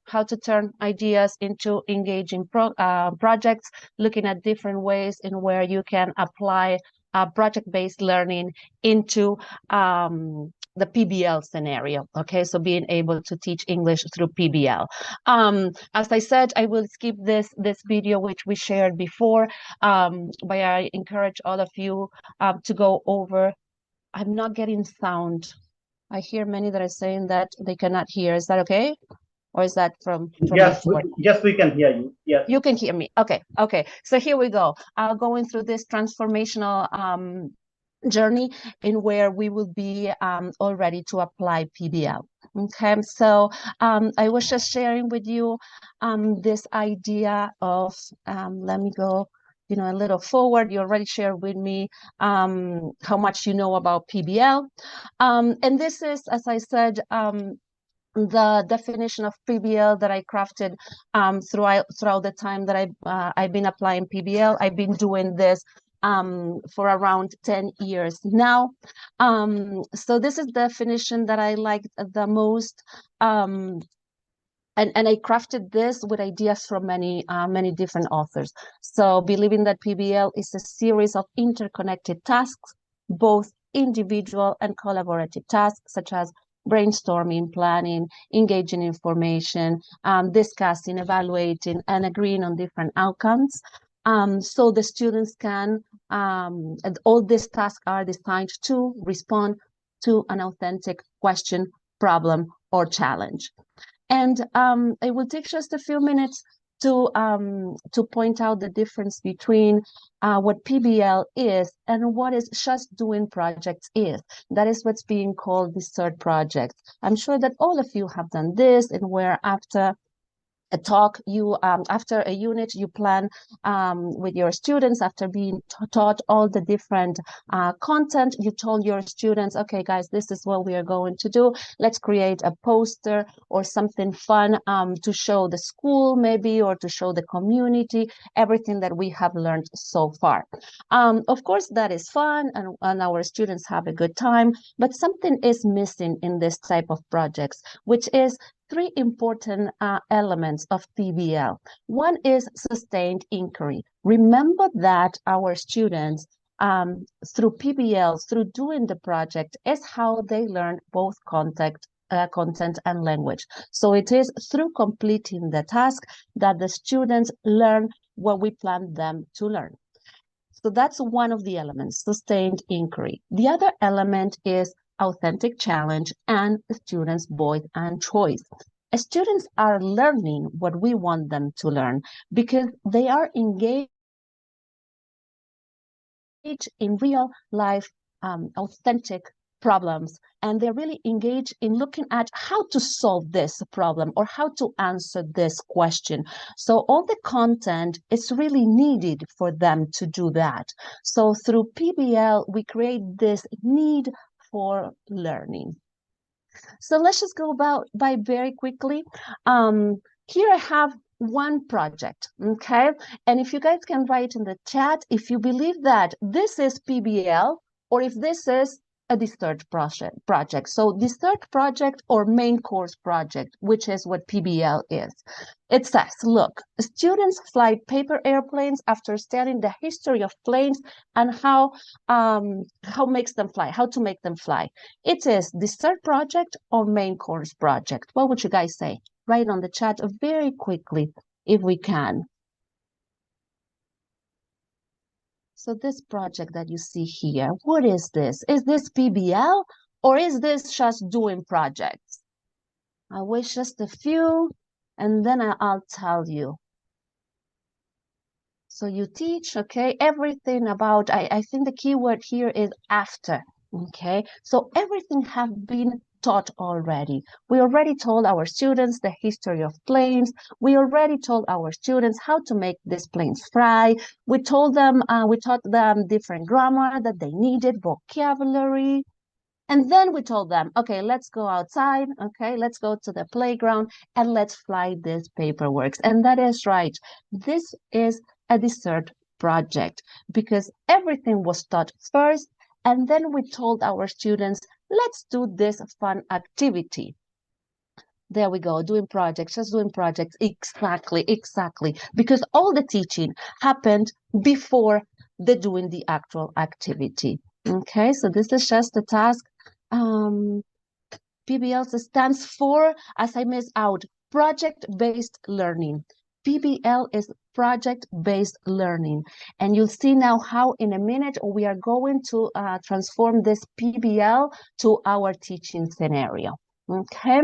how to turn ideas into engaging projects, looking at different ways in where you can apply project-based learning into the PBL scenario. Okay, so being able to teach English through PBL. As I said, I will skip this video which we shared before, but I encourage all of you to go over. I'm not getting sound. I hear many that are saying that they cannot hear. Is that okay? Or is that from yes, before? Yes, we can hear you. Yes. You can hear me. Okay. So here we go. Going through this transformational journey in where we will be all ready to apply PBL. Okay, so I was just sharing with you this idea of, let me go a little forward. You already shared with me how much you know about PBL. And this is, as I said, the definition of PBL that I crafted throughout the time that I've been applying PBL. I've been doing this for around 10 years now. So this is the definition that I liked the most. And I crafted this with ideas from many different authors. So believing that PBL is a series of interconnected tasks, both individual and collaborative tasks, such as brainstorming, planning, engaging information, discussing, evaluating, and agreeing on different outcomes. So the students can, and all these tasks are designed to respond to an authentic question, problem, or challenge. And I will take just a few minutes to point out the difference between what PBL is and what is just doing projects is. That is what's being called the third project. I'm sure that all of you have done this, and where after a talk, you after a unit, you plan with your students, after being taught all the different content, you told your students, okay guys, this is what we are going to do. Let's create a poster or something fun to show the school maybe, or to show the community everything that we have learned so far. Of course that is fun, and our students have a good time, but something is missing in this type of projects, which is three important elements of PBL. One is sustained inquiry. Remember that our students, through PBL, through doing the project, is how they learn both content and language. So it is through completing the task that the students learn what we plan them to learn. So that's one of the elements, sustained inquiry. The other element is authentic challenge and students' voice and choice. Students are learning what we want them to learn because they are engaged in real life, authentic problems, and they're really engaged in looking at how to solve this problem or how to answer this question. So all the content is really needed for them to do that. So through PBL, we create this need for learning. So let's just go by very quickly. Here I have one project, okay? And if you guys can write in the chat if you believe that this is PBL or if this is a research project. So research project or main course project, which is what PBL is. It says, look, students fly paper airplanes after studying the history of planes and how makes them fly, how to make them fly. It is research project or main course project. What would you guys say? Write on the chat very quickly if we can. So this project that you see here, what is this? Is this PBL or is this just doing projects? I wish just a few, and then I'll tell you. So you teach, okay, everything about, I think the key word here is after, okay? So everything have been taught already. We already told our students the history of planes. We already told our students how to make these planes fly. We taught them different grammar that they needed, vocabulary. And then we told them, okay, let's go outside, okay, let's go to the playground and let's fly these paperworks. And that is right. This is a research project because everything was taught first, and then we told our students, let's do this fun activity. There we go, doing projects, just doing projects. Exactly, exactly. Because all the teaching happened before doing the actual activity. Okay, so this is just the task. PBL stands for, as I miss out, project-based learning. PBL is project-based learning. And you'll see now how in a minute we are going to transform this PBL to our teaching scenario. Okay,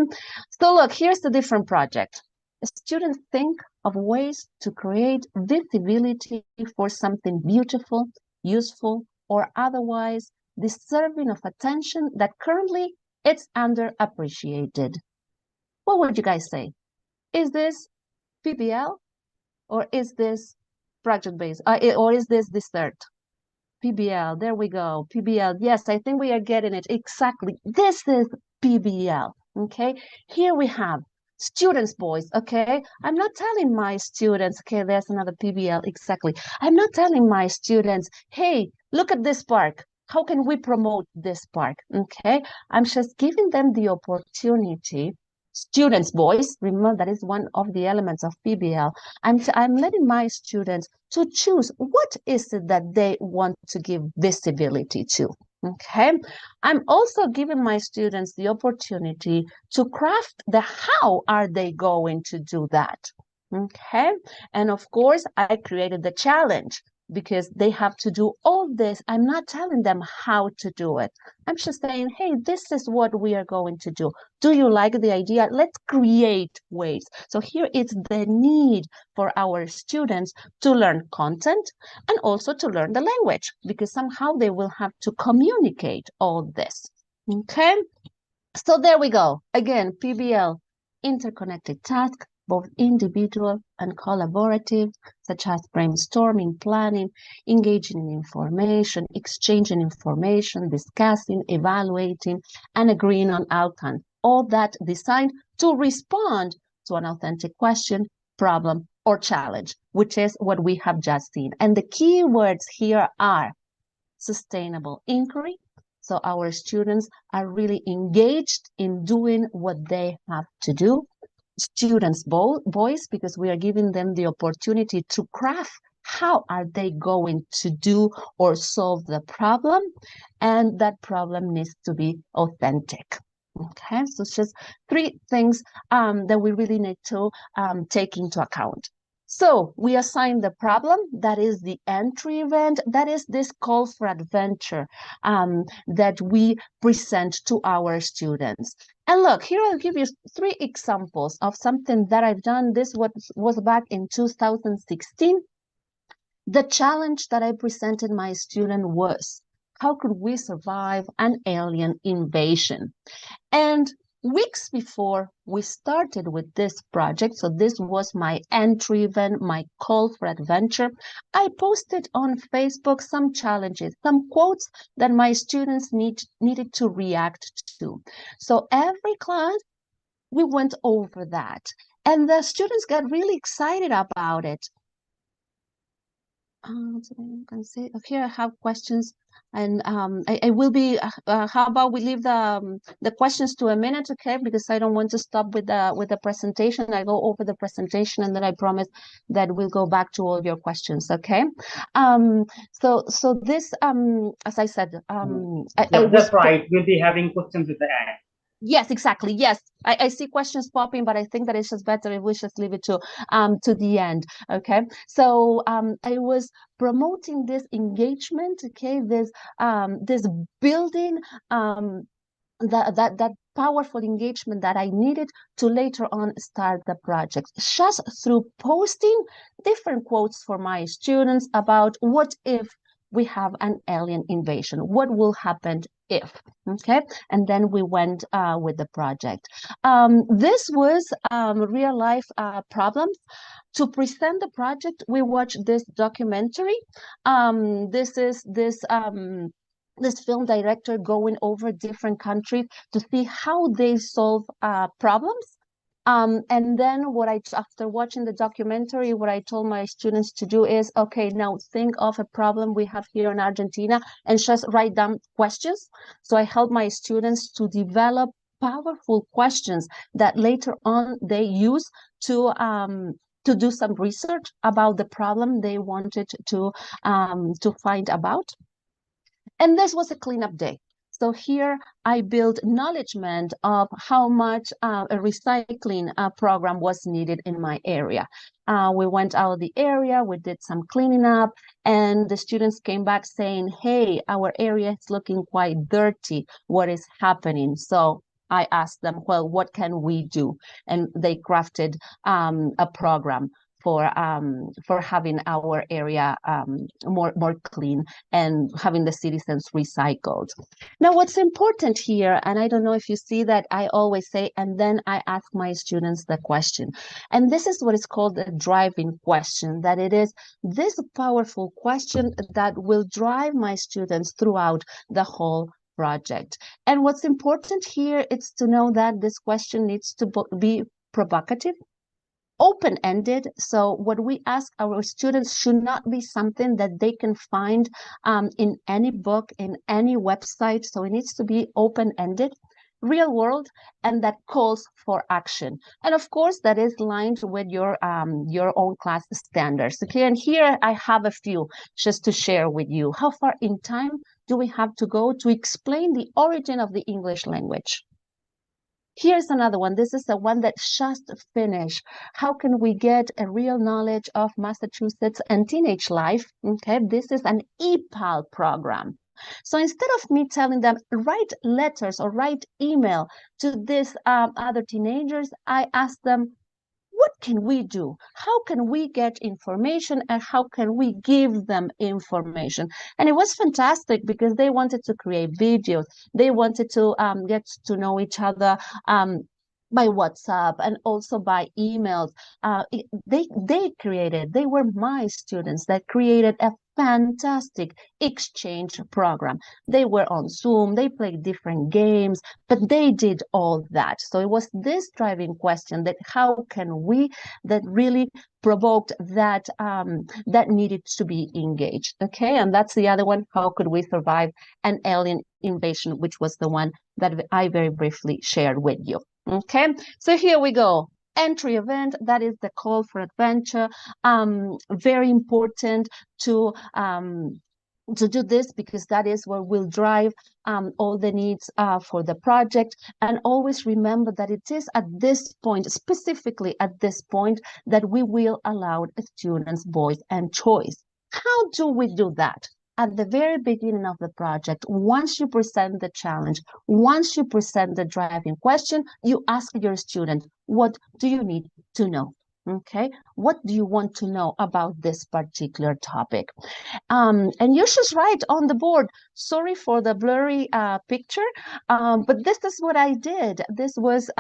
so look, here's the different project. Students think of ways to create visibility for something beautiful, useful, or otherwise deserving of attention that currently it's underappreciated. What would you guys say? Is this PBL or is this project-based? Or is this third? PBL, there we go. PBL, yes, I think we are getting it. Exactly. This is PBL, okay? Here we have students' voice, okay? I'm not telling my students, okay, there's another PBL, exactly. I'm not telling my students, hey, look at this park. How can we promote this park, okay? I'm just giving them the opportunity. Students' voice, remember that is one of the elements of PBL. I'm letting my students to choose what is it that they want to give visibility to. Okay, I'm also giving my students the opportunity to craft the how are they going to do that. Okay, and of course, I created the challenge because they have to do all this. I'm not telling them how to do it. I'm just saying, hey, this is what we are going to do. Do you like the idea? Let's create ways. So here it's the need for our students to learn content and also to learn the language because somehow they will have to communicate all this. Okay, so there we go. Again, PBL, interconnected task, both individual and collaborative, such as brainstorming, planning, engaging in information, exchanging information, discussing, evaluating, and agreeing on outcomes. All that designed to respond to an authentic question, problem, or challenge, which is what we have just seen. And the key words here are sustainable inquiry. So our students are really engaged in doing what they have to do. Students' voice, because we are giving them the opportunity to craft how are they going to do or solve the problem, and that problem needs to be authentic. Okay, so it's just three things that we really need to take into account. So we assign the problem, that is the entry event, that is this call for adventure that we present to our students. And look, here I'll give you three examples of something that I've done. This was back in 2016. The challenge that I presented my student was, how could we survive an alien invasion? And weeks before we started with this project, so this was my entry event, my call for adventure, I posted on Facebook some challenges, some quotes that my students needed to react to. So every class, we went over that. And the students got really excited about it. Here I have questions, and I will be. How about we leave the questions to a minute, okay? Because I don't want to stop with the presentation. I go over the presentation, and then I promise that we'll go back to all your questions, okay? So this as I said, that's right. We'll be having questions at the end. Yes, exactly. Yes, I see questions popping, but I think that it's just better if we just leave it to the end. Okay. So I was promoting this engagement. Okay, this building that powerful engagement that I needed to later on start the project, just through posting different quotes for my students about what if we have an alien invasion, what will happen if, okay? And then we went with the project. This was real life problems. To present the project, we watched this documentary. This is this film director going over different countries to see how they solve problems. And then after watching the documentary, what I told my students to do is, okay, now think of a problem we have here in Argentina and just write down questions. So I help my students to develop powerful questions that later on they use to do some research about the problem they wanted to find about. And this was a cleanup day. So here I built acknowledgement of how much a recycling program was needed in my area. We went out of the area, we did some cleaning up, and the students came back saying, hey, our area is looking quite dirty. What is happening? So I asked them, well, what can we do? And they crafted a program for having our area more clean and having the citizens recycled. Now, what's important here, and I don't know if you see that, I always say, and then I ask my students the question. And this is what is called the driving question, that it is this powerful question that will drive my students throughout the whole project. And what's important here is to know that this question needs to be provocative, open-ended. So what we ask our students should not be something that they can find in any book, in any website. So it needs to be open-ended, real world, and that calls for action. And of course, that is lined with your own class standards. Okay, and here I have a few just to share with you. How far in time do we have to go to explain the origin of the English language? Here's another one. This is the one that just finished. How can we get a real knowledge of Massachusetts and teenage life? Okay, this is an EPAL program. So instead of me telling them, write letters or write email to these other teenagers, I ask them, what can we do? How can we get information and how can we give them information? And it was fantastic because they wanted to create videos. They wanted to get to know each other by WhatsApp and also by emails. They were my students that created a fantastic exchange program. They were on Zoom, they played different games, but they did all that. So it was this driving question that how can we, that really provoked that that needed to be engaged. Okay, and that's the other one. How could we survive an alien invasion, which was the one that I very briefly shared with you. Okay, so here we go. Entry event, that is the call for adventure. Very important to do this because that is where we'll drive all the needs for the project. And always remember that it is at this point, specifically at this point, that we will allow the students' voice and choice. How do we do that? At the very beginning of the project, once you present the challenge, once you present the driving question, you ask your student, what do you need to know? Okay, what do you want to know about this particular topic? And you should write on the board. Sorry for the blurry picture, but this is what I did. This was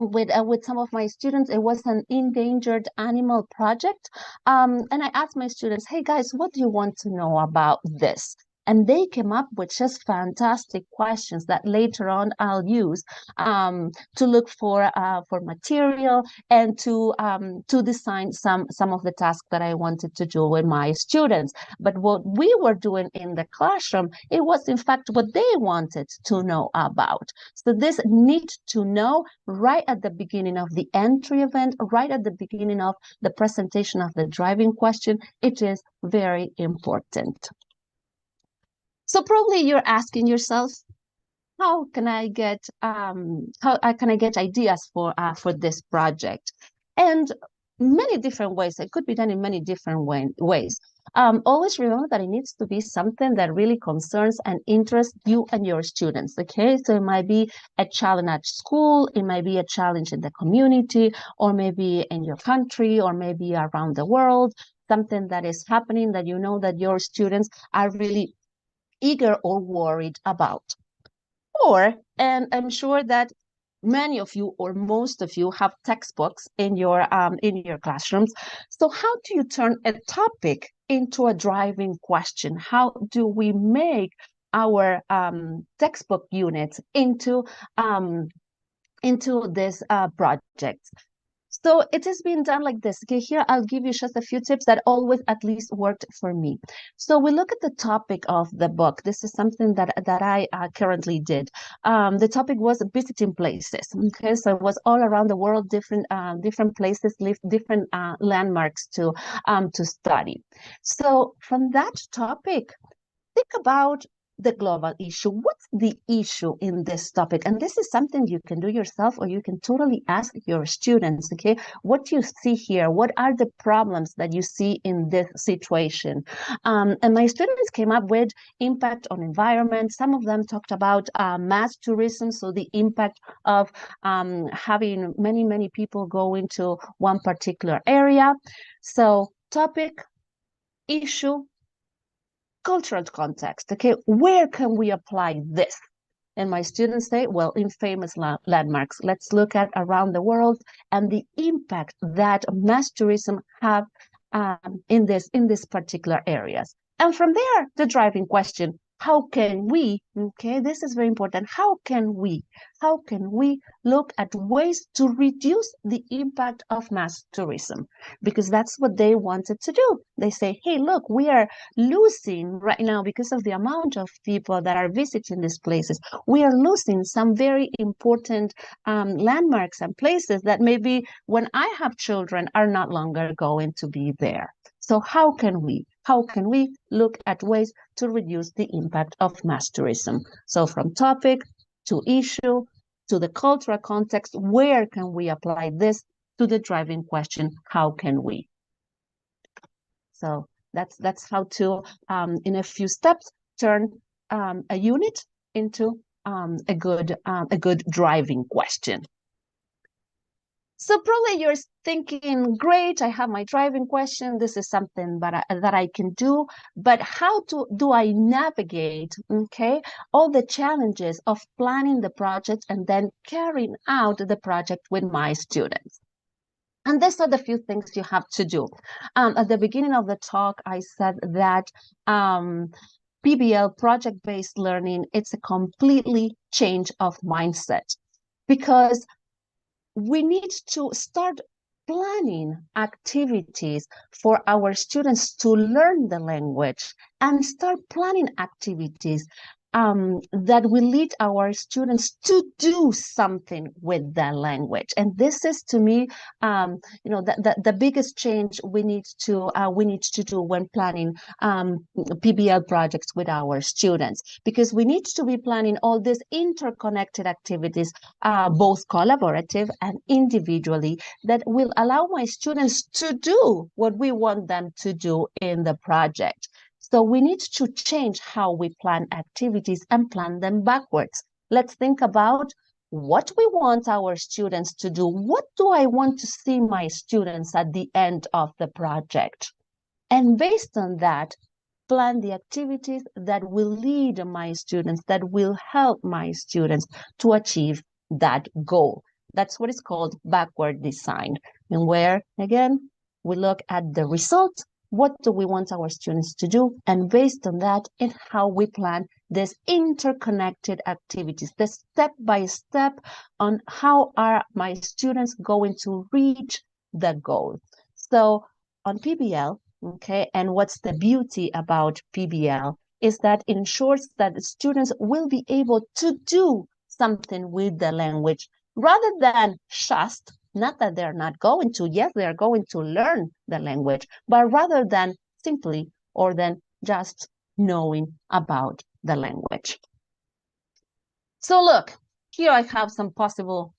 with some of my students. It was an endangered animal project. And I asked my students, hey guys, what do you want to know about this? And they came up with just fantastic questions that later on I'll use to look for material and to design some of the tasks that I wanted to do with my students. But what we were doing in the classroom, it was in fact what they wanted to know about. So this need to know right at the beginning of the entry event, right at the beginning of the presentation of the driving question, it is very important. So probably you're asking yourself, how can I get ideas for this project? And many different ways. It could be done in many different ways. Always remember that it needs to be something that really concerns and interests you and your students. Okay, so it might be a challenge at school, it might be a challenge in the community, or maybe in your country, or maybe around the world. Something that is happening that you know that your students are really eager or worried about. And I'm sure that many of you or most of you have textbooks in your classrooms. So how do you turn a topic into a driving question? How do we make our textbook units into this project? So it is being done like this. Okay, here I'll give you just a few tips that always at least worked for me. So we look at the topic of the book. This is something that I currently did. The topic was visiting places. Okay, so it was all around the world, different places, different landmarks to study. So from that topic, think about the global issue. What's the issue in this topic? And this is something you can do yourself, or you can totally ask your students, okay? What do you see here? What are the problems that you see in this situation? And my students came up with impact on environment. Some of them talked about mass tourism, so the impact of having many people go into one particular area. So topic, issue, cultural context. Okay, where can we apply this? And my students say, well, in famous landmarks. Let's look at around the world and the impact that mass tourism have in this particular areas. And from there, the driving question: how can we? Okay, this is very important. How can we look at ways to reduce the impact of mass tourism? Because that's what they wanted to do. They say, hey, look, we are losing right now, because of the amount of people that are visiting these places, we are losing some very important landmarks and places that maybe when I have children are not longer going to be there. So how can we look at ways to reduce the impact of mass tourism? So from topic to issue to the cultural context, where can we apply this, to the driving question: how can we? So that's how to, in a few steps, turn a unit into a good driving question. So probably you're thinking, great, I have my driving question. This is something that I can do, but how do I navigate, okay, all the challenges of planning the project and then carrying out the project with my students? And these are the few things you have to do. At the beginning of the talk, I said that PBL, project-based learning, it's a completely change of mindset, because we need to start planning activities for our students to learn the language, and start planning activities that will lead our students to do something with the language. And this is, to me, the biggest change we need to do when planning PBL projects with our students, because we need to be planning all these interconnected activities, both collaborative and individually, that will allow my students to do what we want them to do in the project. So we need to change how we plan activities and plan them backwards. Let's think about what we want our students to do. What do I want to see my students at the end of the project? And based on that, plan the activities that will lead my students, that will help my students to achieve that goal. That's what is called backward design, and where, again, we look at the results. What do we want our students to do? And based on that, and how we plan these interconnected activities, the step-by-step on how are my students going to reach the goal. So on PBL, okay, and what's the beauty about PBL is that it ensures that the students will be able to do something with the language, rather than just, not that they're not going to, yes, they're going to learn the language, but rather than simply, or than just knowing about the language. So look, here I have some possible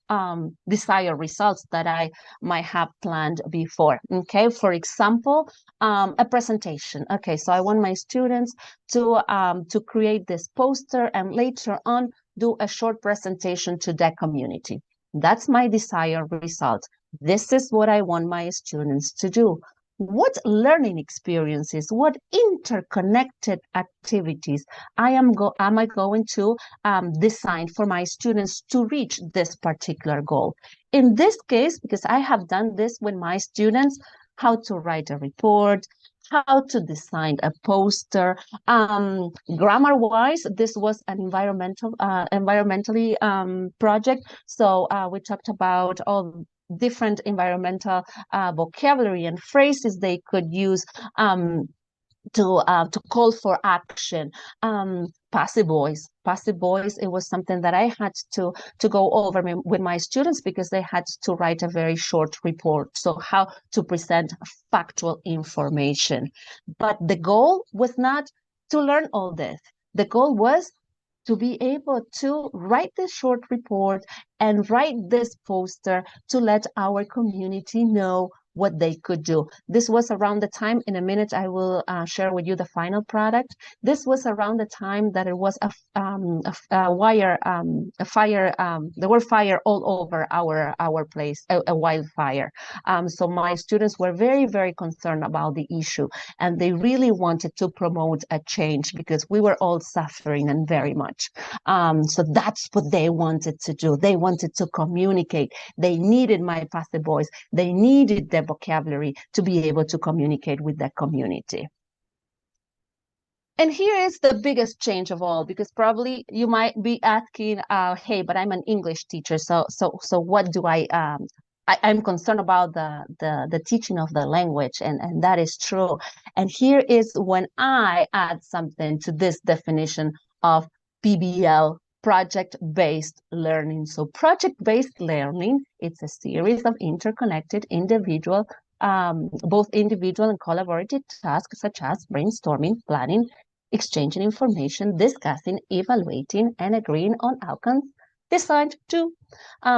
desired results that I might have planned before. Okay, for example, a presentation. Okay, so I want my students to create this poster and later on do a short presentation to the community. That's my desired result. This is what I want my students to do. What learning experiences, what interconnected activities am I going to design for my students to reach this particular goal? In this case, because I have done this with my students, how to write a report, how to design a poster. Grammar-wise, this was an environmentally project. So we talked about all different environmental vocabulary and phrases they could use to call for action. Passive voice. It was something that I had to go over with my students because they had to write a very short report. So how to present factual information. But the goal was not to learn all this. The goal was to be able to write this short report and write this poster to let our community know what they could do. This was around the time, in a minute I will share with you the final product. This was around the time that it was a fire, there were fire all over our place, a wildfire. So my students were very, very concerned about the issue, and they really wanted to promote a change because we were all suffering and very much. So that's what they wanted to do. They wanted to communicate. They needed my passive voice. They needed the vocabulary to be able to communicate with the community. And here is the biggest change of all, because probably you might be asking, hey, but I'm an English teacher, so what do I'm concerned about the teaching of the language, and that is true. And here is when I add something to this definition of PBL, project-based learning. So project-based learning, it's a series of interconnected individual, both individual and collaborative tasks such as brainstorming, planning, exchanging information, discussing, evaluating, and agreeing on outcomes designed to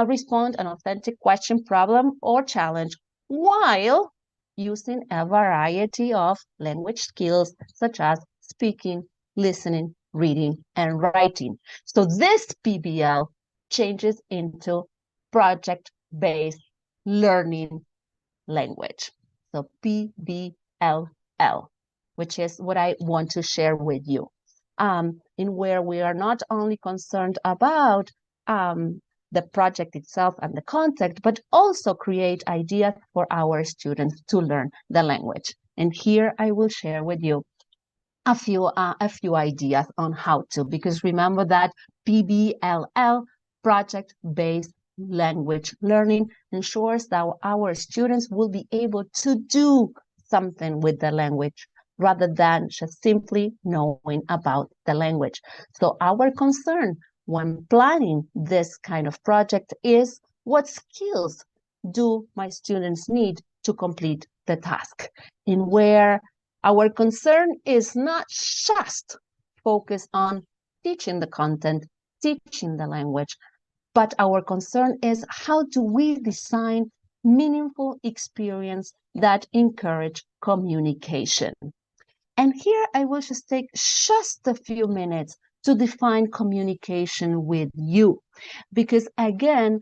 respond an authentic question, problem, or challenge while using a variety of language skills such as speaking, listening, reading, and writing. So this PBL changes into project-based learning language. So PBLL, which is what I want to share with you, in where we are not only concerned about the project itself and the content, but also create ideas for our students to learn the language. And here I will share with you a few ideas on how to, because remember that PBLL, project-based language learning, ensures that our students will be able to do something with the language rather than just simply knowing about the language. So our concern when planning this kind of project is, what skills do my students need to complete the task? In where our concern is not just focused on teaching the content, teaching the language, but our concern is how do we design meaningful experience that encourage communication. And here I will just take just a few minutes to define communication with you, because again,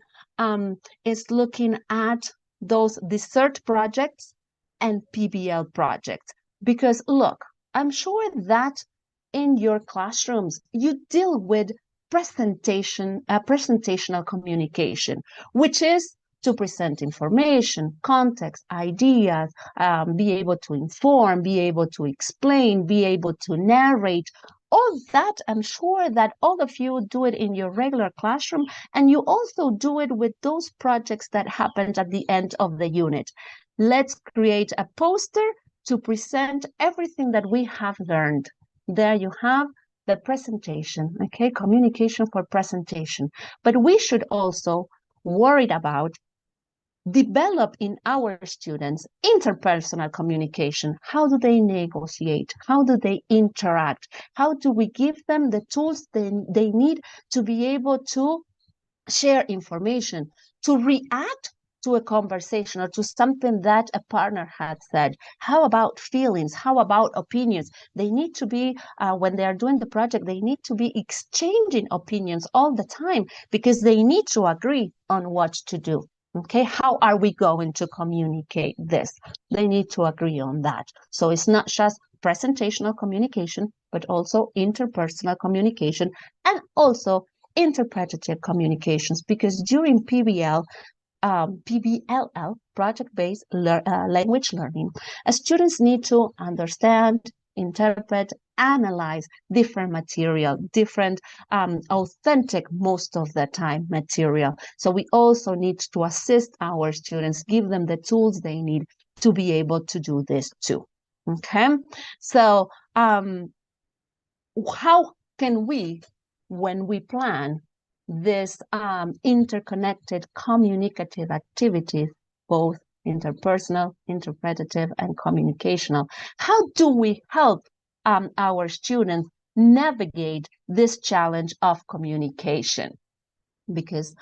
it's looking at those dessert projects and PBL projects. Because look, I'm sure that in your classrooms, you deal with presentational communication, which is to present information, context, ideas, be able to inform, be able to explain, be able to narrate. All that, I'm sure that all of you do it in your regular classroom, and you also do it with those projects that happened at the end of the unit. Let's create a poster to present everything that we have learned. There you have the presentation, okay? Communication for presentation. But we should also worry about develop in our students interpersonal communication. How do they negotiate? How do they interact? How do we give them the tools they need to be able to share information, to react to a conversation or to something that a partner had said? How about feelings? How about opinions? They need to be, when they are doing the project, they need to be exchanging opinions all the time because they need to agree on what to do. Okay, how are we going to communicate this? They need to agree on that. So it's not just presentational communication, but also interpersonal communication and also interpretative communications, because during PBLL, project-based language learning, students need to understand, interpret, analyze different material, different authentic, most of the time, material. So we also need to assist our students, give them the tools they need to be able to do this too. Okay, so how can we, when we plan this interconnected communicative activities, both interpersonal, interpretative, and communicational, how do we help our students navigate this challenge of communication? Because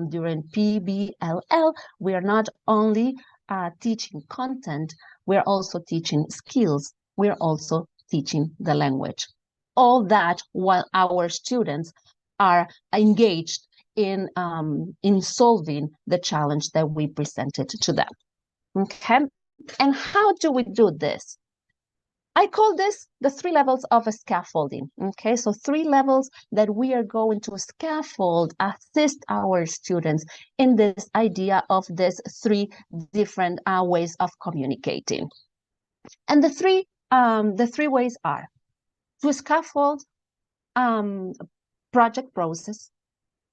during PBLL, we are not only teaching content, we're also teaching skills, we're also teaching the language. All that while our students are engaged in solving the challenge that we presented to them. Okay, and how do we do this? I call this the 3 levels of a scaffolding. Okay, so 3 levels that we are going to scaffold, assist our students in this idea of this 3 different ways of communicating. And the three ways are to scaffold project process,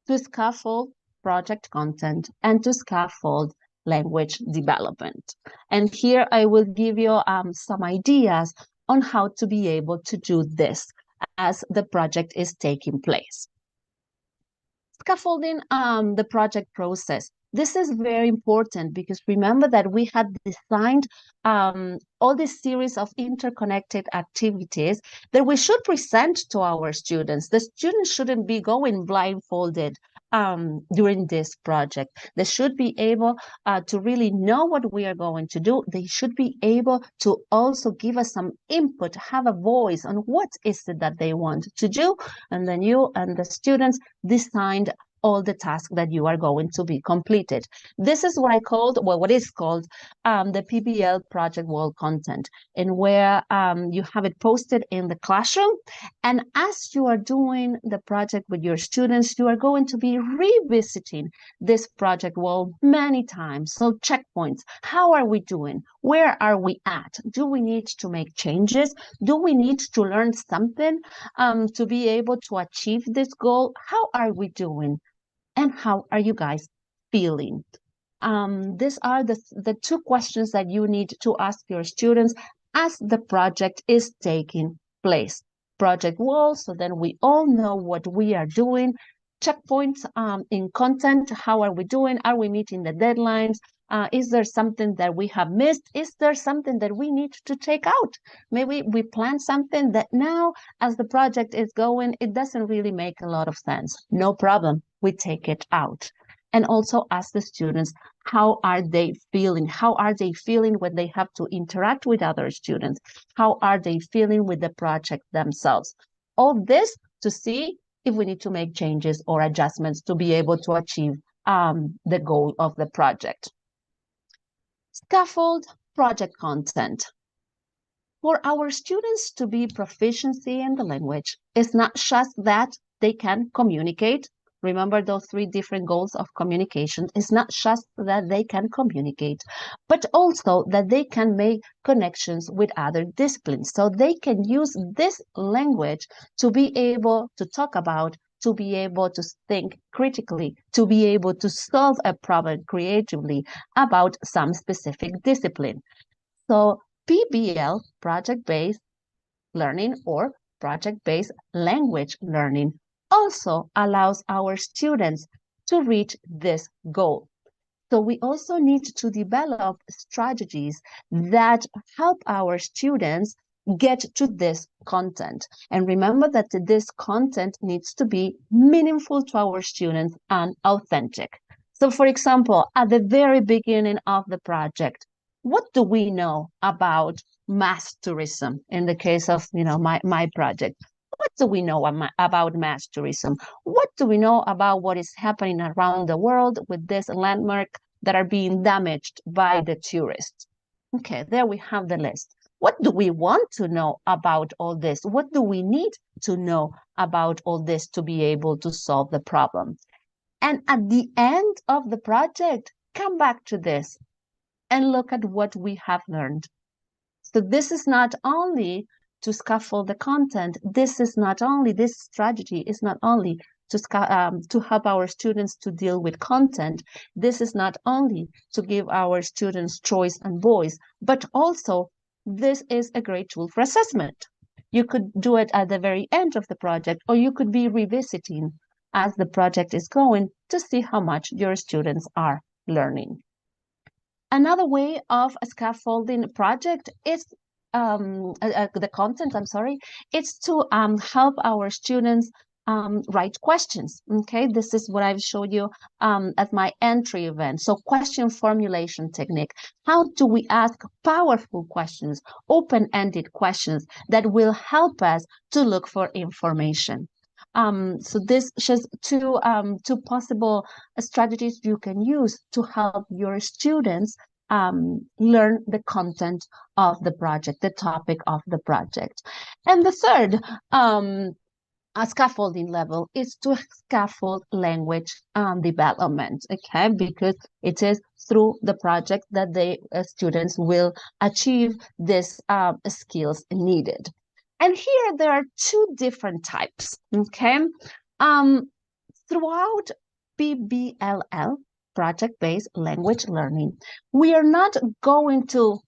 to scaffold project content, and to scaffold language development. And here I will give you some ideas on how to be able to do this as the project is taking place. Scaffolding the project process. This is very important because remember that we had designed all this series of interconnected activities that we should present to our students. The students shouldn't be going blindfolded during this project. They should be able to really know what we are going to do. They should be able to also give us some input, have a voice on what is it that they want to do. And then you and the students designed all the tasks that you are going to be completed. This is what I called, well, what is called the PBL project wall content, and where you have it posted in the classroom. And as you are doing the project with your students, you are going to be revisiting this project wall many times. So checkpoints, how are we doing? Where are we at? Do we need to make changes? Do we need to learn something to be able to achieve this goal? How are we doing? And how are you guys feeling? These are the 2 questions that you need to ask your students as the project is taking place. Project wall, so then we all know what we are doing. Checkpoints in content, how are we doing? Are we meeting the deadlines? Is there something that we have missed? Is there something that we need to take out? Maybe we plan something that now, as the project is going, it doesn't really make a lot of sense. No problem, we take it out. And also ask the students, how are they feeling? How are they feeling when they have to interact with other students? How are they feeling with the project themselves? All this to see if we need to make changes or adjustments to be able to achieve the goal of the project. Scaffold project content. For our students to be proficiency in the language, it's not just that they can communicate. Remember those 3 different goals of communication. It's not just that they can communicate, but also that they can make connections with other disciplines. So they can use this language to be able to talk about, to be able to think critically, to be able to solve a problem creatively about some specific discipline. So PBL, project-based learning or project-based language learning, also allows our students to reach this goal. So we also need to develop strategies that help our students get to this content. And remember that this content needs to be meaningful to our students and authentic. So for example, at the very beginning of the project, what do we know about mass tourism in the case of my project? What do we know about mass tourism? What do we know about what is happening around the world with this landmark that are being damaged by the tourists? Okay, there we have the list. What do we want to know about all this? What do we need to know about all this to be able to solve the problem? And at the end of the project, come back to this and look at what we have learned. So this is not only to scaffold the content, this strategy is not only to help our students to deal with content. This is not only to give our students choice and voice, but also this is a great tool for assessment. You could do it at the very end of the project, or you could be revisiting as the project is going to see how much your students are learning. Another way of a scaffolding project is the content, it's to help our students write questions. Okay, this is what I've showed you at my entry event. So question formulation technique. How do we ask powerful questions, open-ended questions that will help us to look for information? So this shows two possible strategies you can use to help your students learn the content of the project, the topic of the project. And the third a scaffolding level is to scaffold language development, okay? Because it is through the project that the students will achieve these skills needed. And here there are two different types, okay? Throughout PBL, project-based language learning, we are not going to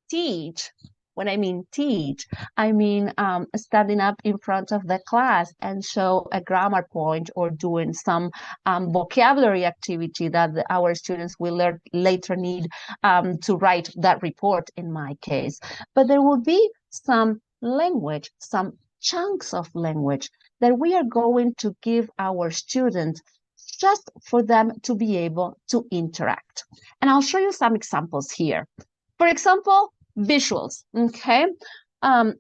teach. When I mean teach, I mean standing up in front of the class and show a grammar point or doing some vocabulary activity that our students will later need to write that report in my case. But there will be some language, some chunks of language that we are going to give our students just for them to be able to interact. And I'll show you some examples here. For example, visuals, okay?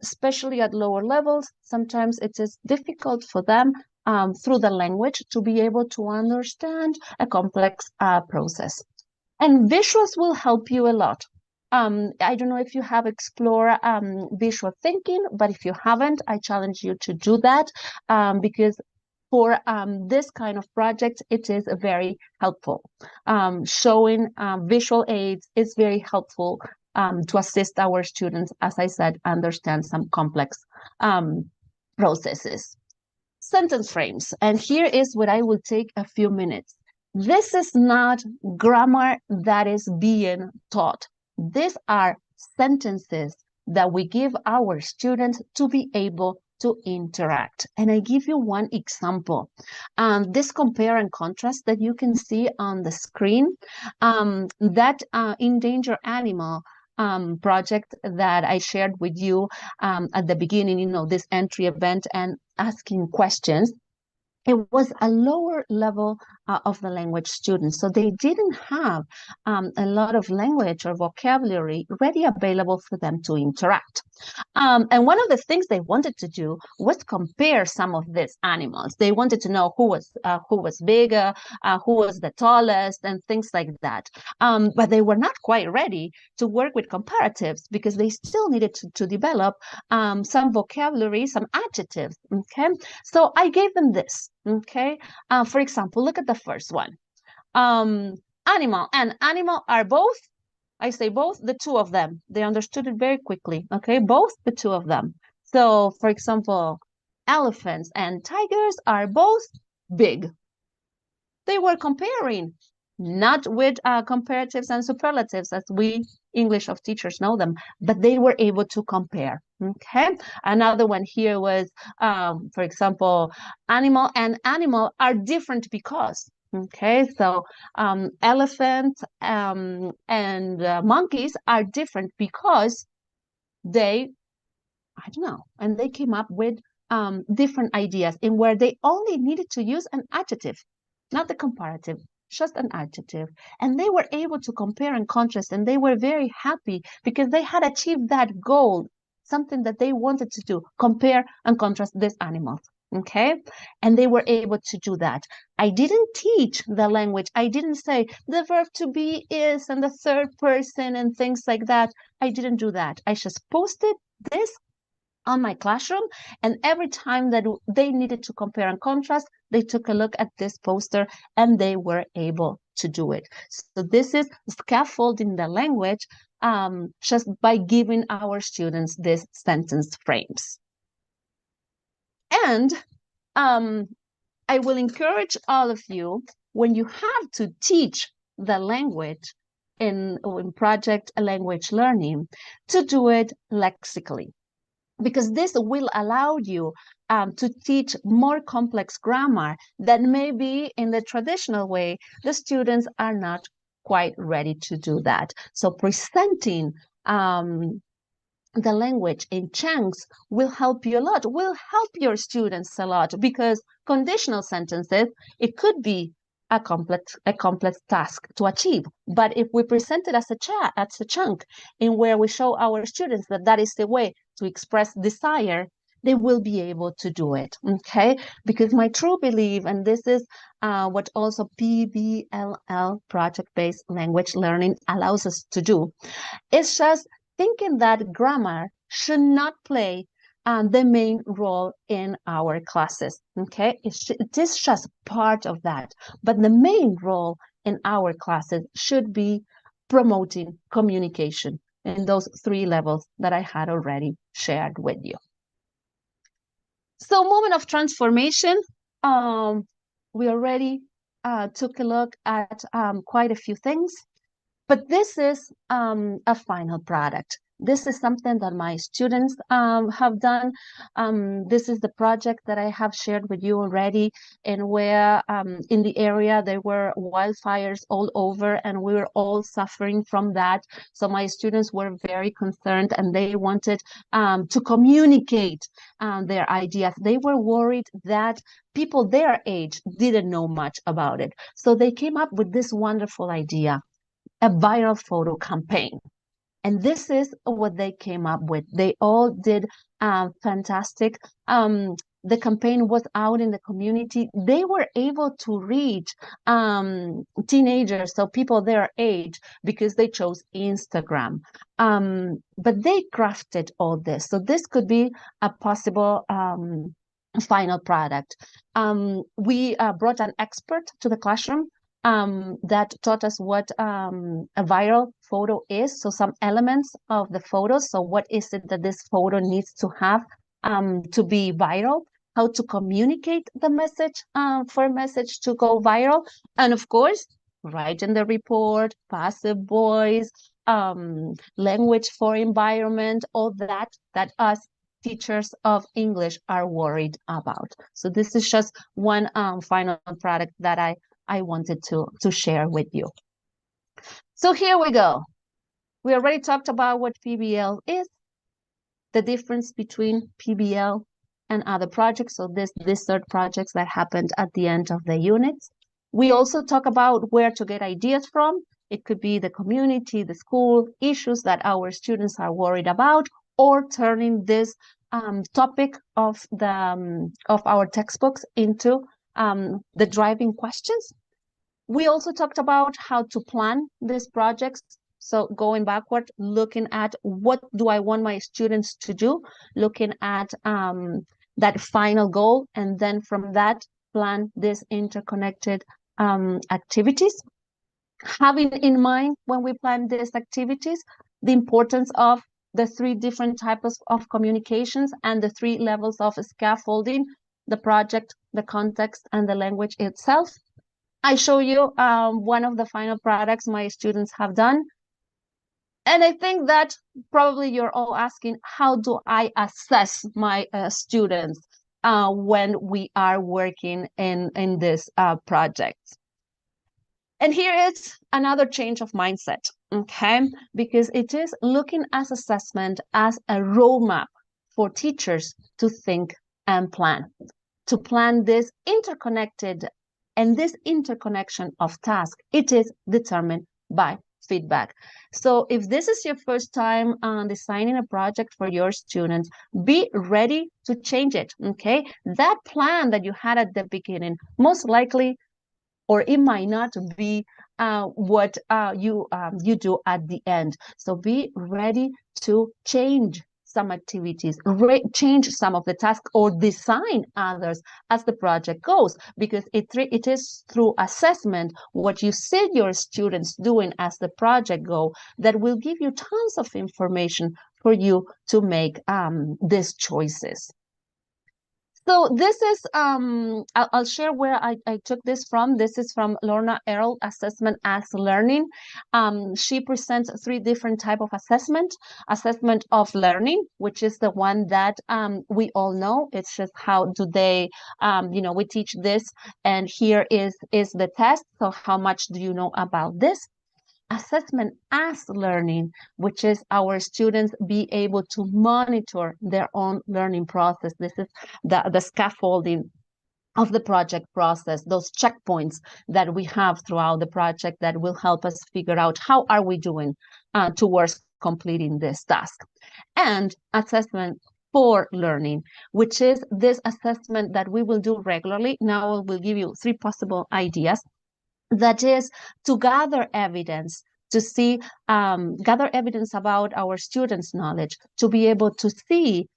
Especially at lower levels, sometimes it is difficult for them through the language to be able to understand a complex process. And visuals will help you a lot. I don't know if you have explored visual thinking, but if you haven't, I challenge you to do that because for this kind of project, it is very helpful. Showing visual aids is very helpful to assist our students, as I said, understand some complex processes. Sentence frames, and here is what I will take a few minutes. This is not grammar that is being taught. These are sentences that we give our students to be able to interact. And I give you one example. This compare and contrast that you can see on the screen, that endangered animal project that I shared with you at the beginning, this entry event and asking questions. It was a lower level of the language students. So they didn't have a lot of language or vocabulary ready available for them to interact. And one of the things they wanted to do was compare some of these animals. They wanted to know who was bigger, who was the tallest, and things like that. But they were not quite ready to work with comparatives because they still needed to develop some vocabulary, some adjectives. Okay, so I gave them this. Okay, for example, look at the first one. Animal and animal are both. I say both, the two of them. They understood it very quickly, okay? Both, the two of them. So, for example, elephants and tigers are both big. They were comparing, not with comparatives and superlatives as we English of teachers know them, but they were able to compare, okay? Another one here was, for example, animal and animal are different because. Okay, so elephants and monkeys are different because they, I don't know, and they came up with different ideas in where they only needed to use an adjective, not the comparative, just an adjective. And they were able to compare and contrast, and they were very happy because they had achieved that goal, something that they wanted to do, compare and contrast these animals. Okay, and they were able to do that. I didn't teach the language. I didn't say the verb to be is and the third person and things like that. I didn't do that. I just posted this on my classroom, and every time that they needed to compare and contrast, they took a look at this poster and they were able to do it. So this is scaffolding the language just by giving our students these sentence frames. And I will encourage all of you, when you have to teach the language in project language learning, to do it lexically, because this will allow you to teach more complex grammar that maybe in the traditional way, the students are not quite ready to do that. So presenting the language in chunks will help you a lot, will help your students a lot, because conditional sentences, it could be a complex task to achieve. But if we present it as a chunk in where we show our students that that is the way to express desire, they will be able to do it, okay? Because my true belief, and this is what also PBL, project-based language learning, allows us to do, is just thinking that grammar should not play the main role in our classes, okay? It is just part of that, but the main role in our classes should be promoting communication in those 3 levels that I had already shared with you. So moment of transformation, we already took a look at quite a few things, but this is a final product. This is something that my students have done. This is the project that I have shared with you already, and where in the area there were wildfires all over, and we were all suffering from that. So my students were very concerned, and they wanted to communicate their ideas. They were worried that people their age didn't know much about it. So they came up with this wonderful idea, a viral photo campaign. And this is what they came up with. They all did fantastic. The campaign was out in the community. They were able to reach teenagers, so people their age, because they chose Instagram. But they crafted all this. So this could be a possible final product. We brought an expert to the classroom that taught us what a viral photo is. So some elements of the photo. So what is it that this photo needs to have to be viral? How to communicate the message for a message to go viral? And of course, write in the report, passive voice, language for environment, all that us teachers of English are worried about. So this is just one final product that I wanted to share with you. So here we go. We already talked about what PBL is, the difference between PBL and other projects. So these third projects that happened at the end of the units. We also talk about where to get ideas from. It could be the community, the school, issues that our students are worried about, or turning this topic of our textbooks into the driving questions. We also talked about how to plan these projects. So going backward, looking at what do I want my students to do, looking at that final goal, and then from that, plan these interconnected activities. Having in mind when we plan these activities, the importance of the 3 different types of communications and the 3 levels of scaffolding, the project, the context, and the language itself. I show you one of the final products my students have done. And I think that probably you're all asking, how do I assess my students when we are working in this project? And here is another change of mindset, okay? Because it is looking at assessment as a roadmap for teachers to think and plan, to plan this interconnected. And this interconnection of tasks, it is determined by feedback. So if this is your first time designing a project for your students, be ready to change it, okay? That plan that you had at the beginning, most likely, or it might not be what you do at the end. So be ready to change some activities, change some of the tasks, or design others as the project goes, because it is through assessment, what you see your students doing as the project go, that will give you tons of information for you to make these choices. So this is, I'll share where I took this from. This is from Lorna Earle, Assessment as Learning. She presents 3 different types of assessment. Assessment of learning, which is the one that we all know. It's just how do they, we teach this, and here is the test. So how much do you know about this? Assessment as learning, which is our students be able to monitor their own learning process. This is the scaffolding of the project process, those checkpoints that we have throughout the project that will help us figure out how are we doing towards completing this task. And assessment for learning, which is this assessment that we will do regularly. Now I will give you 3 possible ideas. That is to gather evidence, to see, gather evidence about our students' knowledge, to be able to see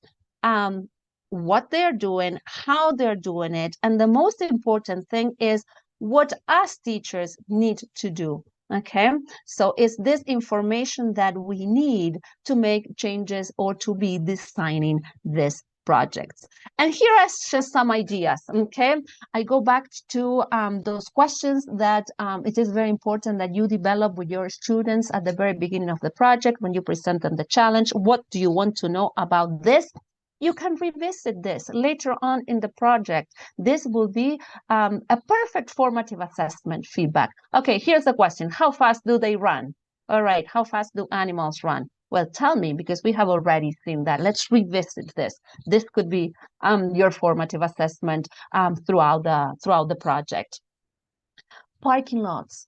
what they're doing, how they're doing it. And the most important thing is what us teachers need to do. Okay, so it's this information that we need to make changes or to be designing this projects. And here are just some ideas. Okay, I go back to those questions that it is very important that you develop with your students at the very beginning of the project when you present them the challenge. What do you want to know about this? You can revisit this later on in the project. This will be a perfect formative assessment feedback. Okay, here's the question. How fast do they run? All right, how fast do animals run? Well, tell me, because we have already seen that. Let's revisit this. This could be your formative assessment throughout the project. Parking lots.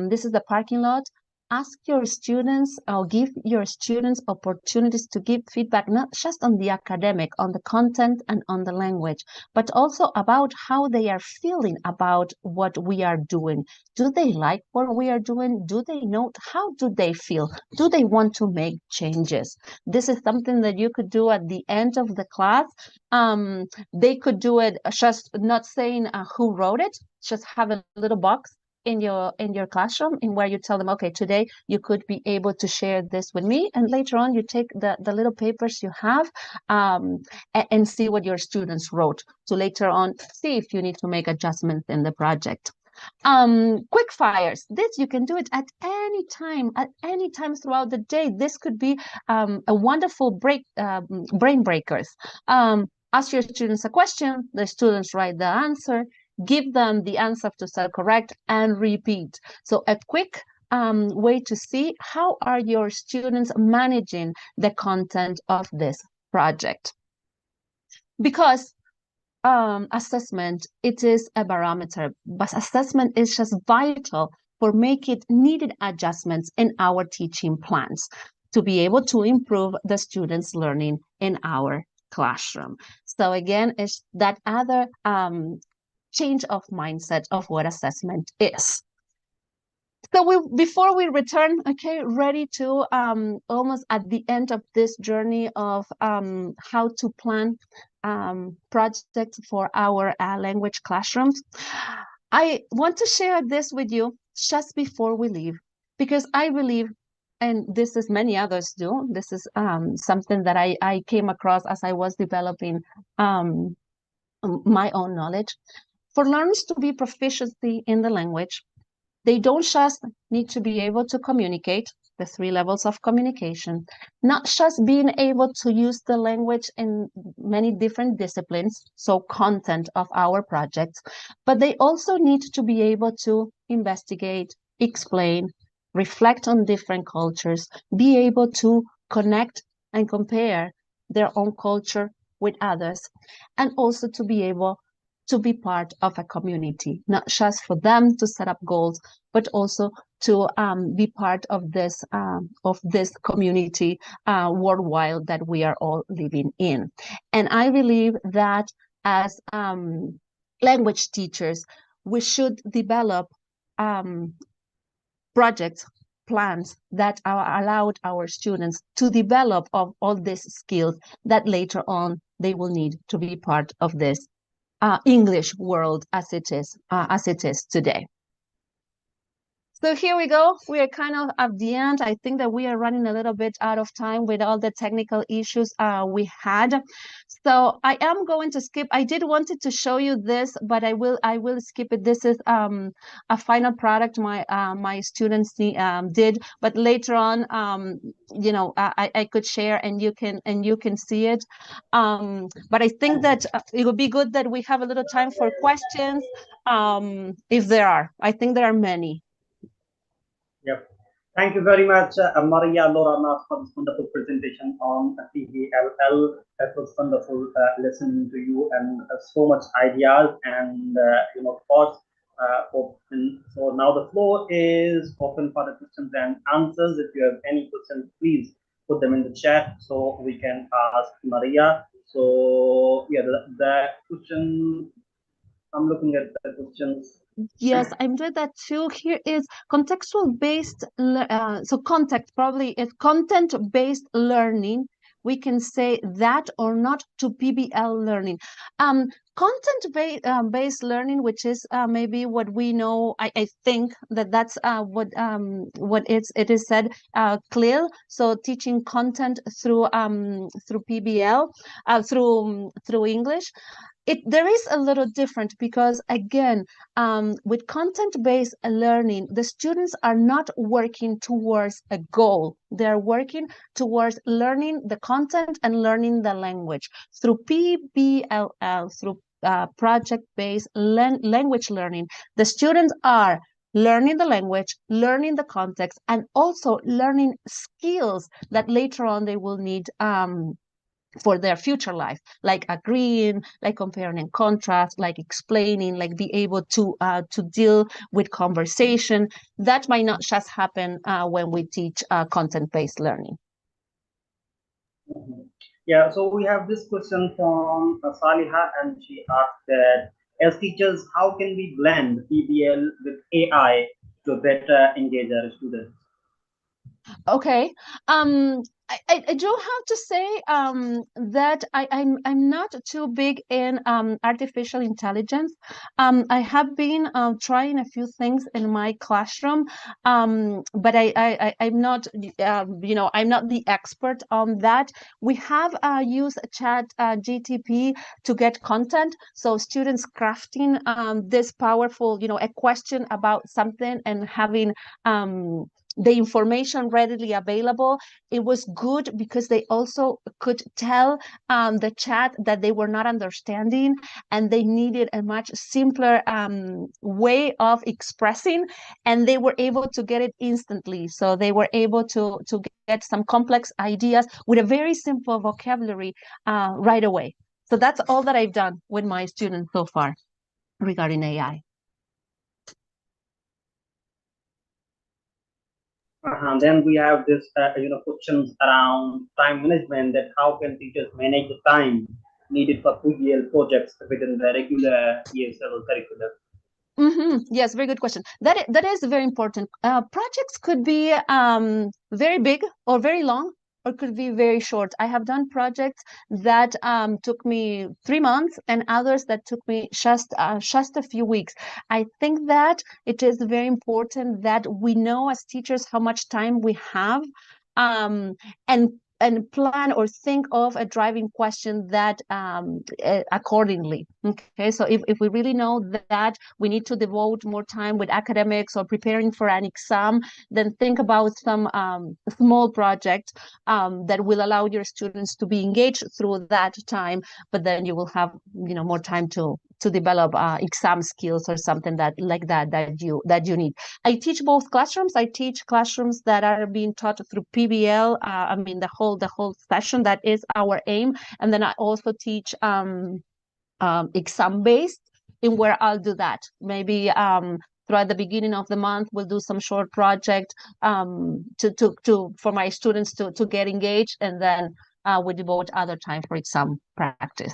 This is the parking lot. Ask your students, or give your students opportunities to give feedback, not just on the academic, on the content and on the language, but also about how they are feeling about what we are doing. Do they like what we are doing? Do they know? How do they feel? Do they want to make changes? This is something that you could do at the end of the class. They could do it just not saying who wrote it, just have a little box in your classroom in where you tell them, okay, today you could be able to share this with me, and later on you take the little papers you have and see what your students wrote, to later on see if you need to make adjustments in the project. Quick fires. This you can do it at any time throughout the day. This could be a wonderful brain breakers. Ask your students a question, the students write the answer, give them the answer to self-correct, and repeat. So a quick way to see how are your students managing the content of this project. Because assessment, it is a barometer, but assessment is just vital for making needed adjustments in our teaching plans to be able to improve the students' learning in our classroom. So again, it's that other change of mindset of what assessment is. So before we return, okay, ready to almost at the end of this journey of how to plan projects for our language classrooms, I want to share this with you just before we leave, because I believe, and this is many others do, this is something that I came across as I was developing my own knowledge. For learners to be proficiency in the language, they don't just need to be able to communicate, the 3 levels of communication, not just being able to use the language in many different disciplines, so content of our projects, but they also need to be able to investigate, explain, reflect on different cultures, be able to connect and compare their own culture with others, and also to be able to be part of a community, not just for them to set up goals, but also to be part of this community worldwide that we are all living in. And I believe that as language teachers, we should develop projects plans that allowed our students to develop of all these skills that later on they will need to be part of this English world as it is today. So here we go. We are kind of at the end. I think that we are running a little bit out of time with all the technical issues we had. So I am going to skip. I did wanted to show you this, but I will skip it. This is a final product my students did, but later on, you know, I could share and you can see it. But I think that it would be good that we have a little time for questions, if there are. I think there are many. Yep. Thank you very much, Maria Lorana, for this wonderful presentation on PBL. That was wonderful listening to you, and so much ideas and thoughts. So now the floor is open for the questions and answers. If you have any questions, please put them in the chat so we can ask Maria. So yeah, the question, I'm looking at the questions. Yes, I'm doing that too. Here is contextual based, so content-based learning. We can say that or not to PBL learning. Content-based learning, which is maybe what we know. I think that's what it is said clear. So teaching content through PBL, through English. There is a little different because again, with content-based learning, the students are not working towards a goal. They're working towards learning the content and learning the language through PBLL, through project-based language learning. The students are learning the language, learning the context, and also learning skills that later on they will need for their future life, like agreeing, like comparing and contrast, like explaining, like be able to deal with conversation. That might not just happen when we teach content-based learning. Yeah, so we have this question from Saliha, and she asked that as teachers, how can we blend PBL with AI to better engage our students? Okay. I do have to say that I'm not too big in artificial intelligence. I have been trying a few things in my classroom, but I'm not I'm not the expert on that. We have used Chat GTP to get content, so students crafting this powerful, a question about something and having the information readily available. It was good because they also could tell the chat that they were not understanding and they needed a much simpler way of expressing, and they were able to get it instantly. So they were able to get some complex ideas with a very simple vocabulary right away. So that's all that I've done with my students so far regarding AI. Then we have this, questions around time management. That how can teachers manage the time needed for PBL projects within the regular ESL curriculum? Yes, very good question. That is very important. Projects could be very big or very long, or could be very short. I have done projects that took me 3 months, and others that took me just a few weeks. I think that it is very important that we know as teachers how much time we have, and plan or think of a driving question that accordingly. Okay, so if we really know that we need to devote more time with academics or preparing for an exam, then think about some small project that will allow your students to be engaged through that time, but then you will have more time to develop exam skills or something that you need. I teach both classrooms. I teach classrooms that are being taught through PBL. I mean the whole session. That is our aim. And then I also teach exam based, in where I'll do that. Maybe throughout the beginning of the month, we'll do some short project for my students to get engaged, and then we devote other time for exam practice.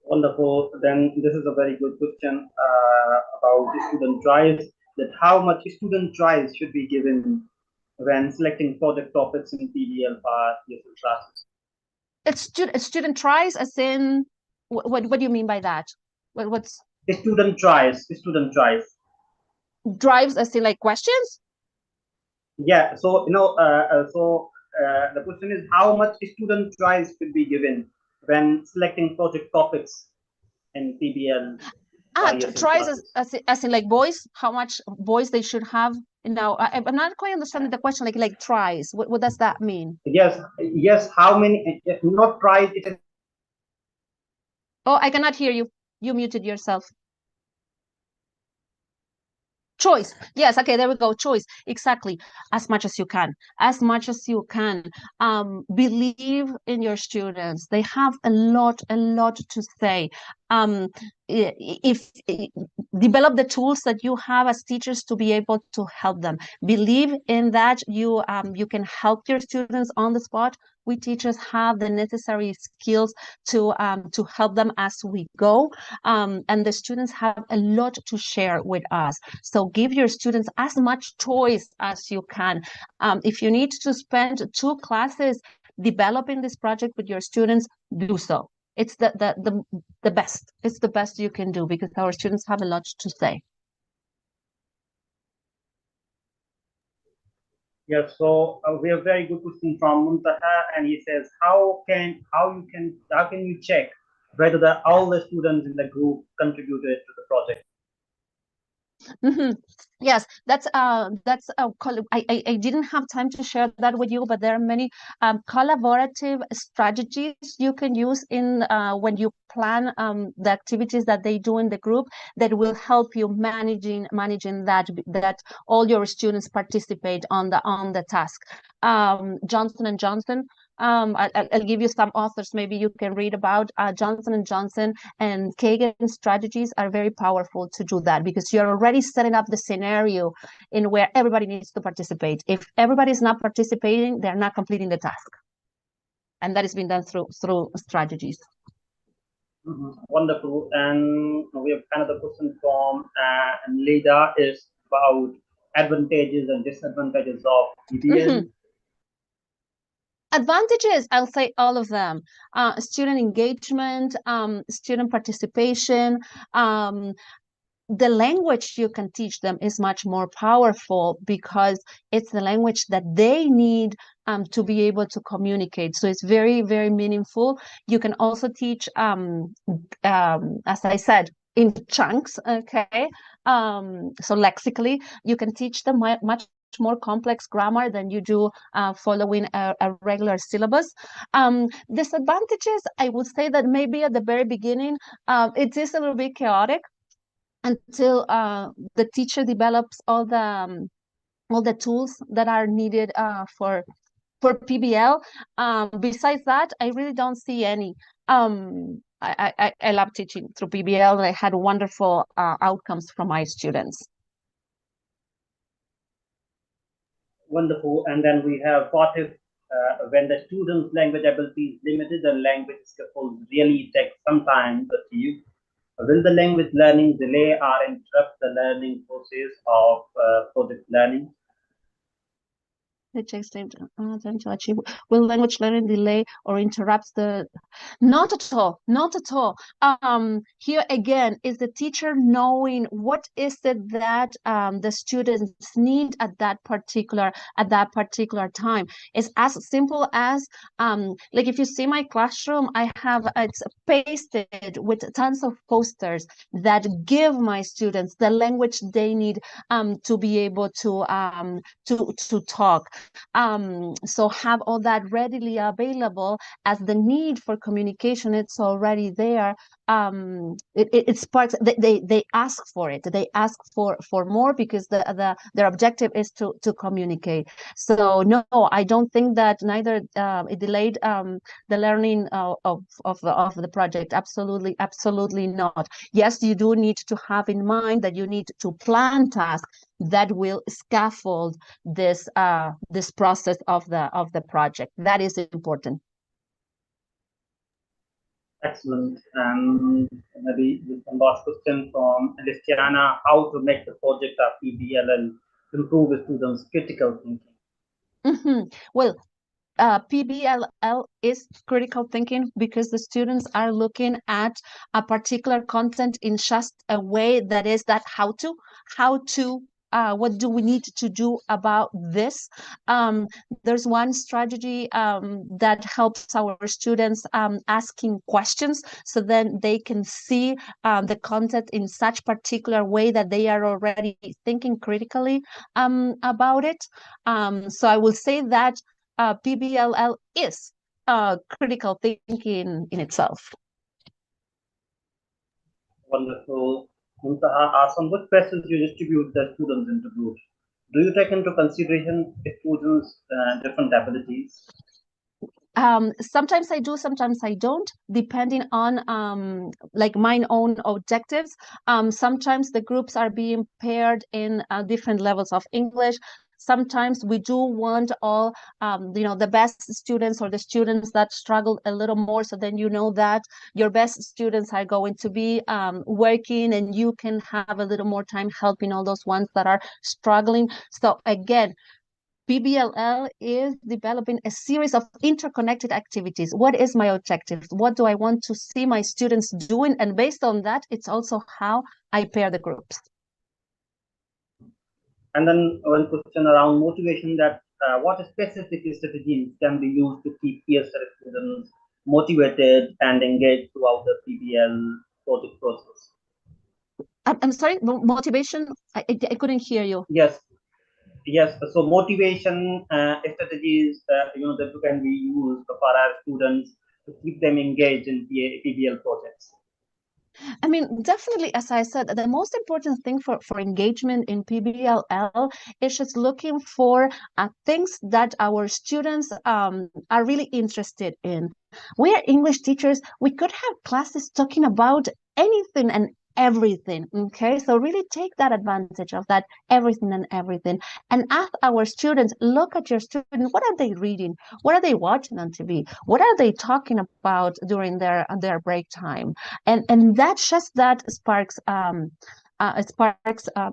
Wonderful. Then this is a very good question about the student drives. that how much student choice should be given when selecting project topics in PBL for ESL classes? It's student tries, as in what do you mean by that? What's Student choice, student choice. drives, as in like questions? Yeah, so the question is how much student choice should be given when selecting project topics in PBL or ESL Tries classes? as in like voice, how much voice they should have. I'm not quite understanding the question. Like tries, what does that mean? Yes, yes. How many? Not tries. It is. Oh, I cannot hear you. You muted yourself. Choice. Yes. Okay. There we go. Choice. Exactly. As much as you can. As much as you can. Believe in your students. They have a lot to say. If develop the tools that you have as teachers to be able to help them. Believe in that you can help your students on the spot. We teachers have the necessary skills to help them as we go, and the students have a lot to share with us. So give your students as much choice as you can. If you need to spend 2 classes developing this project with your students, do so. It's the best. It's the best you can do because our students have a lot to say. Yes. So we have very good question from Muntaha, and he says, how can you check whether all the students in the group contributed to the project? Mm-hmm. Yes, that's I didn't have time to share that with you, but there are many collaborative strategies you can use in when you plan the activities that they do in the group that will help you managing that all your students participate on the task. Johnson and Johnson. I'll give you some authors maybe you can read about. Johnson and Johnson and Kagan strategies are very powerful to do that because you're already setting up the scenario in where everybody needs to participate. If everybody is not participating, they're not completing the task. And that is being done through strategies. Wonderful. And we have another question from Leda is about advantages and disadvantages of PBL. Advantages, I'll say all of them. Student engagement, student participation, the language you can teach them is much more powerful because it's the language that they need to be able to communicate. So it's very, very meaningful. You can also teach, as I said, in chunks, okay? So lexically, you can teach them much more complex grammar than you do following a regular syllabus. Disadvantages, I would say that maybe at the very beginning, it is a little bit chaotic until the teacher develops all the tools that are needed for PBL. Besides that, I really don't see any. I love teaching through PBL, and I had wonderful outcomes from my students. Wonderful. And then we have what if when the student's language ability is limited and language scaffolds really take some time to achieve, will the language learning delay or interrupt the learning process of project learning? It takes time to achieve. Will language learning delay or interrupts the? Not at all. Not at all. Here again is the teacher knowing what is it that the students need at that particular time. It's as simple as like if you see my classroom, I have it's pasted with tons of posters that give my students the language they need to be able to talk. So have all that readily available as the need for communication, it's already there. It's part, they ask for it. They ask for more because their objective is to communicate. So no, I don't think that neither it delayed the learning of the project. Absolutely not. Yes, you do need to have in mind that you need to plan tasks that will scaffold this process of the project. That is important. Excellent. And maybe one last question from Listiana: how to make the project of PBLL improve students' critical thinking? Well, PBLL is critical thinking because the students are looking at a particular content in just a way that is that how to what do we need to do about this? There's one strategy that helps our students asking questions, so then they can see the content in such particular way that they are already thinking critically about it. So I will say that PBLL is critical thinking in itself. Wonderful. Muntaha asks, on what basis you distribute the students into groups? Do you take into consideration students' different abilities? Sometimes I do, sometimes I don't, depending on like my own objectives. Sometimes the groups are being paired in different levels of English. Sometimes we do want all, the best students or the students that struggle a little more. So then you know that your best students are going to be working, and you can have a little more time helping all those ones that are struggling. So again, PBLL is developing a series of interconnected activities. What is my objective? What do I want to see my students doing? And based on that, it's also how I pair the groups. And then one question around motivation, that what specific strategies can be used to keep ESL students motivated and engaged throughout the PBL project process? I'm sorry, motivation? I couldn't hear you. Yes, so motivation strategies that can be used for our students to keep them engaged in PBL projects. I mean, definitely, as I said, the most important thing for engagement in PBLL is just looking for things that our students are really interested in. We are English teachers. We could have classes talking about anything and everything. Okay, so really take that advantage of that everything and everything, and ask our students, look at your students. What are they reading? What are they watching on TV? What are they talking about during their break time? And that's just that sparks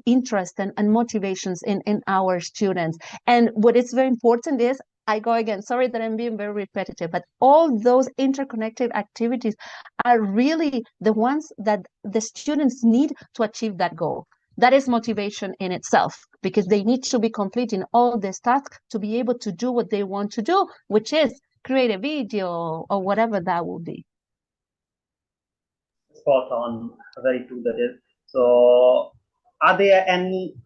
interest and motivations in our students. And what is very important is, I go again, sorry that I'm being very repetitive, but all those interconnected activities are really the ones that the students need to achieve that goal. That is motivation in itself, because they need to be completing all these tasks to be able to do what they want to do, which is create a video or whatever that will be. Spot on, very true that is. So, are there any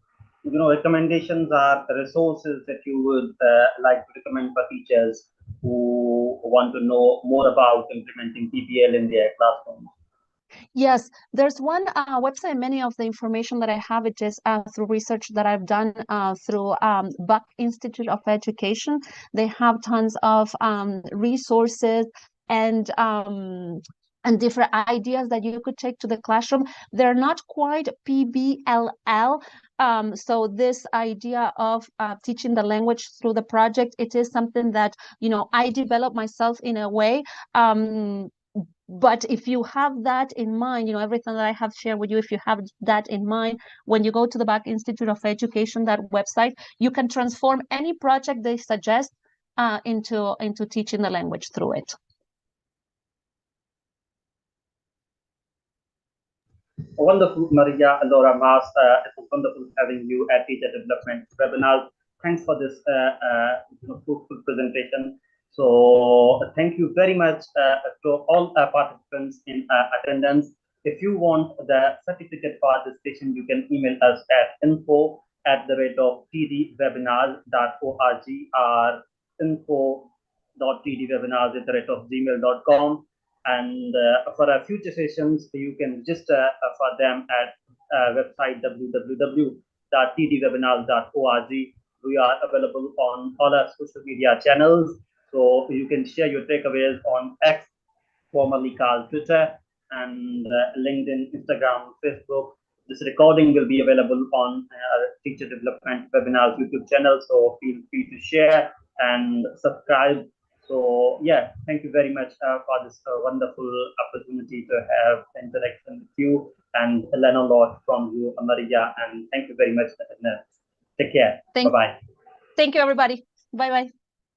recommendations or resources that you would like to recommend for teachers who want to know more about implementing PBL in their classrooms? Yes, there's one website. Many of the information that I have, it is through research that I've done through Buck Institute of Education. They have tons of resources and different ideas that you could take to the classroom. They're not quite PBLL. So this idea of teaching the language through the project, it is something that, I developed myself in a way. But if you have that in mind, everything that I have shared with you, if you have that in mind, when you go to the Back Institute of Education, that website, you can transform any project they suggest into teaching the language through it. Wonderful, Maria Laura Mas. It was wonderful having you at Teacher Development Webinar. Thanks for this fruitful presentation. So thank you very much to all participants in attendance. If you want the certificate participation, you can email us at info@tdwebinars.org or info.tdwebinars@gmail.com. And for our future sessions, you can register for them at website www.tdwebinars.org. We are available on all our social media channels, so you can share your takeaways on X, formerly called Twitter, and LinkedIn, Instagram, Facebook. This recording will be available on Teacher Development Webinars YouTube channel, so feel free to share and subscribe So yeah, thank you very much for this wonderful opportunity to have interaction with you and learn a lot from you, Maria. And thank you very much. Take care. Bye-bye. Thank you, everybody. Bye-bye.